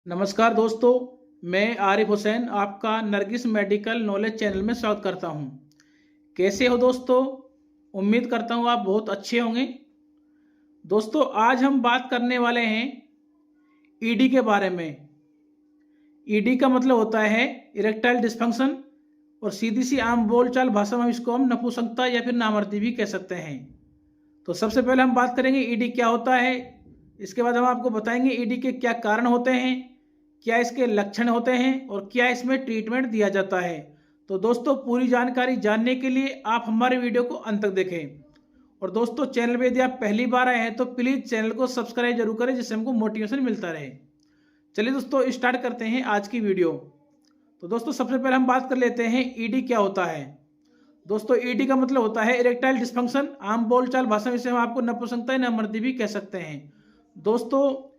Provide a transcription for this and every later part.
नमस्कार दोस्तों, मैं आरिफ हुसैन आपका नरगिस मेडिकल नॉलेज चैनल में स्वागत करता हूं। कैसे हो दोस्तों? उम्मीद करता हूं आप बहुत अच्छे होंगे। दोस्तों, आज हम बात करने वाले हैं ईडी के बारे में। ईडी का मतलब होता है इरेक्टाइल डिस्फंक्शन, और सीधी सी आम बोलचाल भाषा में इसको हम नपुंसकता या फिर नामर्दी भी कह सकते हैं। तो सबसे पहले हम बात करेंगे ईडी क्या होता है। इसके बाद हम आपको बताएंगे ईडी के क्या कारण होते हैं, क्या इसके लक्षण होते हैं और क्या इसमें ट्रीटमेंट दिया जाता है। तो दोस्तों, पूरी जानकारी जानने के लिए आप हमारे वीडियो को अंत तक देखें। और दोस्तों, चैनल पे यदि आप पहली बार आए हैं तो प्लीज़ चैनल को सब्सक्राइब जरूर करें, जिससे हमको मोटिवेशन मिलता रहे। चलिए दोस्तों, स्टार्ट करते हैं आज की वीडियो। तो दोस्तों, सबसे पहले हम बात कर लेते हैं ईडी क्या होता है। दोस्तों, ईडी का मतलब होता है इरेक्टाइल डिस्फंक्शन। आम बोलचाल भाषा में इसे हम आपको नपुंसकता या नामर्दी भी कह सकते हैं। दोस्तों,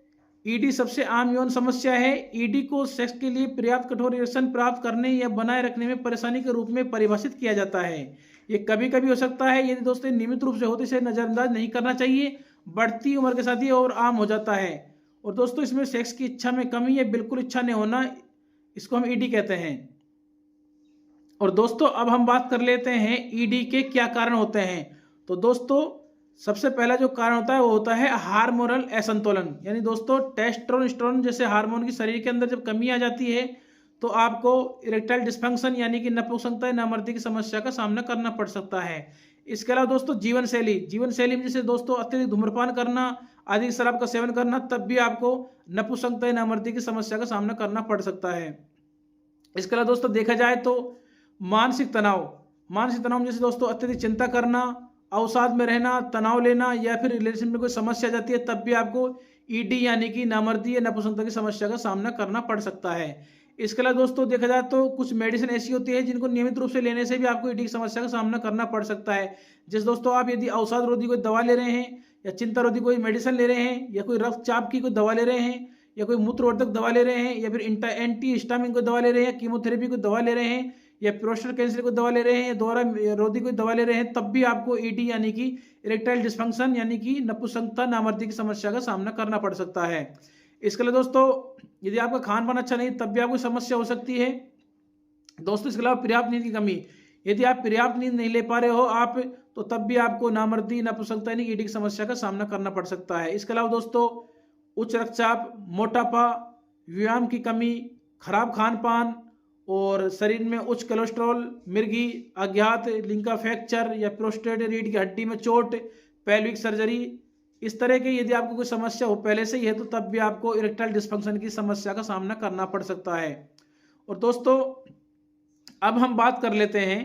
ईडी सबसे आम यौन समस्या है। ईडी को सेक्स के लिए पर्याप्त कठोर इरेक्शन प्राप्त करने या बनाए रखने में परेशानी के रूप में परिभाषित किया जाता है। ये कभी कभी हो सकता है, यदि दोस्तों नियमित रूप से होते इसे नजरअंदाज नहीं करना चाहिए। बढ़ती उम्र के साथ ये और आम हो जाता है। और दोस्तों, इसमें सेक्स की इच्छा में कमी या बिल्कुल इच्छा नहीं होना, इसको हम ईडी कहते हैं। और दोस्तों, अब हम बात कर लेते हैं ईडी के क्या कारण होते हैं। तो दोस्तों, सबसे पहला जो कारण होता है वो होता है हार्मोनल असंतुलन। यानी दोस्तों, टेस्टोस्टेरोन जैसे हार्मोन की शरीर के अंदर जब कमी आ जाती है तो आपको इरेक्टाइल डिस्फंक्शन यानी कि नपुंसकता या नामर्दी की समस्या का सामना करना पड़ सकता है। इसके अलावा दोस्तों, जीवन शैली में जैसे दोस्तों अत्यधिक धूम्रपान करना, अधिक शराब का सेवन करना, तब भी आपको नपुंसकता या नामर्दी की समस्या का सामना करना पड़ सकता है। इसके अलावा दोस्तों, देखा जाए तो मानसिक तनाव में जैसे दोस्तों अत्यधिक चिंता करना, अवसाद में रहना, तनाव लेना, या फिर रिलेशन में कोई समस्या आ जाती है, तब भी आपको ईडी यानी कि नामर्दी या नपुंसकता की समस्या का सामना करना पड़ सकता है। इसके अलावा दोस्तों, देखा जाए तो कुछ मेडिसिन ऐसी होती है जिनको नियमित रूप से लेने से भी आपको ईडी की समस्या का सामना करना पड़ सकता है। जैसे दोस्तों, आप यदि अवसाद रोधी कोई दवा ले रहे हैं, या चिंता रोधी कोई मेडिसिन ले रहे हैं, या कोई रक्तचाप की कोई दवा ले रहे हैं, या कोई मूत्रवर्धक दवा ले रहे हैं, या फिर एंटी हिस्टामिन कोई दवा ले रहे हैं, कीमोथेरेपी कोई दवा ले रहे हैं, या प्रोस्टेट कैंसर को दवा ले रहे हैं, या दोहरा रोधी कोई दवा ले रहे हैं, तब भी आपको ईडी यानी कि इरेक्टाइल डिस्फंक्शन यानी कि नपुंसकता नामर्दी की समस्या का सामना करना पड़ सकता है। इसके लिए दोस्तों, यदि आपका खान पान अच्छा नहीं, तब भी आपको समस्या हो सकती है। दोस्तों, इसके अलावा पर्याप्त नींद की कमी, यदि आप पर्याप्त नींद नहीं ले पा रहे हो आप, तो तब भी आपको नामर्दी नपुंसकता यानी ईडी की समस्या का सामना करना पड़ सकता है। इसके अलावा दोस्तों, उच्च रक्तचाप, मोटापा, व्यायाम की कमी, खराब खान पान, और शरीर में उच्च कोलेस्ट्रॉल, मिर्गी, अज्ञात लिंग का फ्रैक्चर, या प्रोस्टेट रीढ़ की हड्डी में चोट, पेल्विक सर्जरी, इस तरह की यदि आपको कोई समस्या हो पहले से ही है, तो तब भी आपको इरेक्टाइल डिस्फंक्शन की समस्या का सामना करना पड़ सकता है। और दोस्तों, अब हम बात कर लेते हैं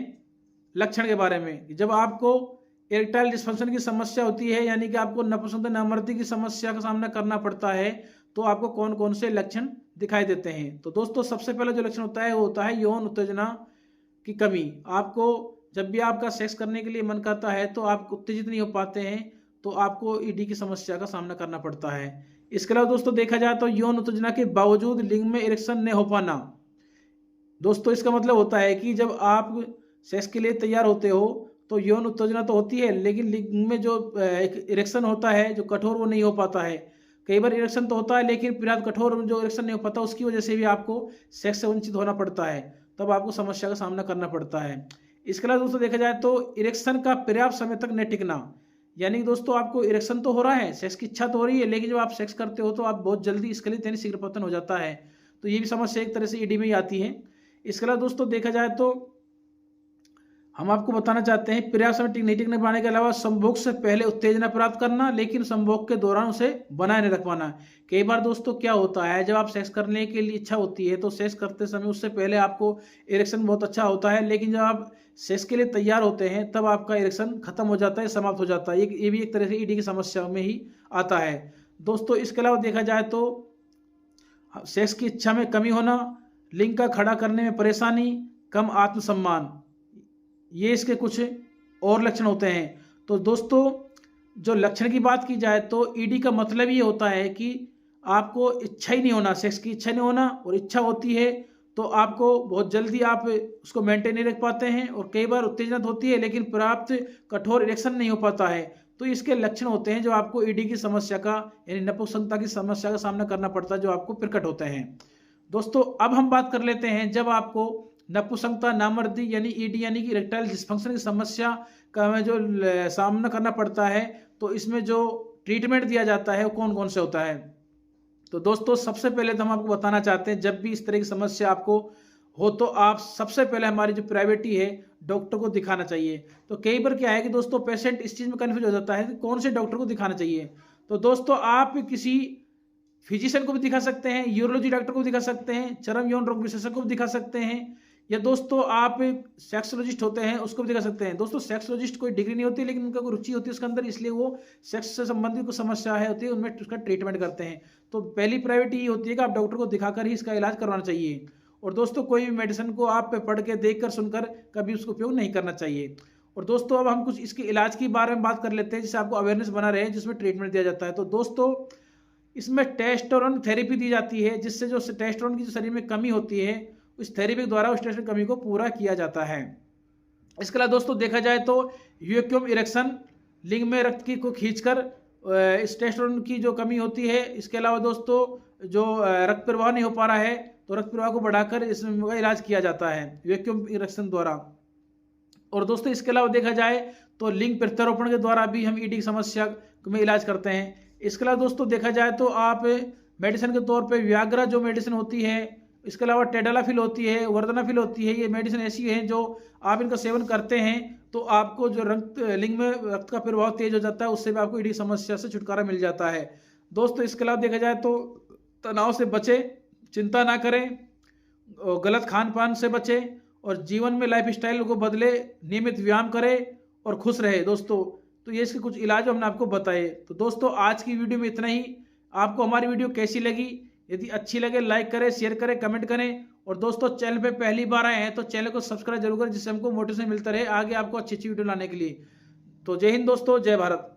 लक्षण के बारे में। जब आपको इरेक्टाइल डिस्फंक्शन की समस्या होती है, यानी कि आपको नपुंसकता नामर्दी की समस्या का सामना करना पड़ता है, तो आपको कौन कौन से लक्षण दिखाई देते हैं। तो दोस्तों, सबसे पहला जो लक्षण होता है वो होता है यौन उत्तेजना की कमी। आपको जब भी आपका सेक्स करने के लिए मन करता है तो आप उत्तेजित नहीं हो पाते हैं, तो आपको ईडी की समस्या का सामना करना पड़ता है। इसके अलावा दोस्तों, देखा जाए तो यौन उत्तेजना के बावजूद लिंग में इरेक्शन नहीं हो पाना। दोस्तों, इसका मतलब होता है कि जब आप सेक्स के लिए तैयार होते हो तो यौन उत्तेजना तो होती है, लेकिन लिंग में जो एक इरेक्शन होता है जो कठोर, वो नहीं हो पाता है। कई बार इरेक्शन तो होता है, लेकिन पर्याप्त कठोर जो इरेक्शन नहीं हो पाता, उसकी वजह से भी आपको सेक्स से वंचित होना पड़ता है, तब आपको समस्या का सामना करना पड़ता है। इसके अलावा दोस्तों, देखा जाए तो इरेक्शन का पर्याप्त समय तक न टिकना, यानी कि दोस्तों आपको इरेक्शन तो हो रहा है, सेक्स की इच्छा तो हो रही है, लेकिन जब आप सेक्स करते हो तो आप बहुत जल्दी स्खलित यानी शीघ्र पतन हो जाता है। तो ये भी समस्या एक तरह से ईडी में ही आती है। इसके अलावा दोस्तों, देखा जाए तो हम आपको बताना चाहते हैं पर्याप्त समय नहीं टिकने पाने के अलावा संभोग से पहले उत्तेजना प्राप्त करना, लेकिन संभोग के दौरान उसे बनाए नहीं रख पाना। कई बार दोस्तों क्या होता है, जब आप सेक्स करने के लिए इच्छा होती है तो सेक्स करते समय उससे पहले आपको इरेक्शन बहुत अच्छा होता है, लेकिन जब आप सेक्स के लिए तैयार होते हैं तब आपका इरेक्शन खत्म हो जाता है, समाप्त हो जाता है। ये भी एक तरह से ईडी की समस्या में ही आता है। दोस्तों, इसके अलावा देखा जाए तो सेक्स की इच्छा में कमी होना, लिंग का खड़ा करने में परेशानी, कम आत्मसम्मान, ये इसके कुछ और लक्षण होते हैं। तो दोस्तों, जो लक्षण की बात की जाए तो ईडी का मतलब ये होता है कि आपको इच्छा ही नहीं होना, सेक्स की इच्छा नहीं होना, और इच्छा होती है तो आपको बहुत जल्दी आप उसको मेंटेन नहीं रख पाते हैं, और कई बार उत्तेजना होती है लेकिन पर्याप्त कठोर इरेक्शन नहीं हो पाता है, तो इसके लक्षण होते हैं जो आपको ईडी की समस्या का यानी नपुंसकता की समस्या का सामना करना पड़ता है, जो आपको प्रकट होते हैं। दोस्तों अब हम बात कर लेते हैं जब आपको नपुंसकता, नामर्दी यानी ईडी यानी कि इरेक्टाइल डिस्फंक्शन की समस्या का हमें जो सामना करना पड़ता है, तो इसमें जो ट्रीटमेंट दिया जाता है वो कौन कौन से होता है। तो दोस्तों सबसे पहले तो हम आपको बताना चाहते हैं, जब भी इस तरह की समस्या आपको हो तो आप सबसे पहले हमारी जो प्रायोरिटी है डॉक्टर को दिखाना चाहिए। तो कई बार क्या है कि दोस्तों पेशेंट इस चीज़ में कन्फ्यूज हो जाता है कि कौन से डॉक्टर को दिखाना चाहिए। तो दोस्तों आप किसी फिजिशियन को भी दिखा सकते हैं, यूरोलॉजी डॉक्टर को भी दिखा सकते हैं, चर्म यौन रोग विशेषज्ञ को भी दिखा सकते हैं, या दोस्तों आप सेक्सोलॉजिस्ट होते हैं उसको भी दिखा सकते हैं। दोस्तों सेक्सोलॉजिस्ट कोई डिग्री नहीं होती, लेकिन उनका कोई रुचि होती है उसके अंदर, इसलिए वो सेक्स से संबंधित कोई समस्या है होती है उनमें उसका ट्रीटमेंट करते हैं। तो पहली प्रायोरिटी ये होती है कि आप डॉक्टर को दिखाकर ही इसका इलाज करवाना चाहिए। और दोस्तों कोई भी मेडिसिन को आप पढ़ के देख कर सुनकर कभी उसका उपयोग नहीं करना चाहिए। और दोस्तों अब हम कुछ इसके इलाज के बारे में बात कर लेते हैं जिससे आपको अवेयरनेस बना रहे, जिसमें ट्रीटमेंट दिया जाता है। तो दोस्तों इसमें टेस्टोस्टेरोन थेरेपी दी जाती है, जिससे जो टेस्टोस्टेरोन की जो शरीर में कमी होती है उस थेरेपी के द्वारा उस टेस्टोस्टेरोन की कमी को पूरा किया जाता है। इसके अलावा दोस्तों देखा जाए तो वैक्यूम इरेक्शन, लिंग में रक्त की को खींचकर इस टेस्टोस्टेरोन की जो कमी होती है। इसके अलावा दोस्तों जो रक्त प्रवाह नहीं हो पा रहा है तो रक्त प्रवाह को बढ़ाकर इसमें इलाज किया जाता है वैक्यूम इरेक्शन द्वारा। और दोस्तों इसके अलावा देखा जाए तो लिंग प्रत्यारोपण के द्वारा भी हम ईडी की समस्या में इलाज करते हैं। इसके अलावा दोस्तों देखा जाए तो आप मेडिसिन के तौर पे वियाग्रा जो मेडिसिन होती है, इसके अलावा टेडालाफिल होती है, वर्दनाफिल होती है, ये मेडिसिन ऐसी हैं जो आप इनका सेवन करते हैं तो आपको जो लिंग में रक्त का प्रवाह तेज हो जाता है, उससे भी आपको ईडी समस्या से छुटकारा मिल जाता है। दोस्तों इसके अलावा देखा जाए तो तनाव से बचे, चिंता ना करें, गलत खान पान से बचे और जीवन में लाइफ स्टाइल को बदले, नियमित व्यायाम करें और खुश रहे। दोस्तों तो ये इसके कुछ इलाज हमने आपको बताए। तो दोस्तों आज की वीडियो में इतना ही। आपको हमारी वीडियो कैसी लगी? यदि अच्छी लगे लाइक करें, शेयर करें, कमेंट करें। और दोस्तों चैनल पे पहली बार आए हैं तो चैनल को सब्सक्राइब जरूर करें, जिससे हमको मोटिवेशन मिलता रहे आगे आपको अच्छी अच्छी वीडियो लाने के लिए। तो जय हिंद दोस्तों, जय भारत।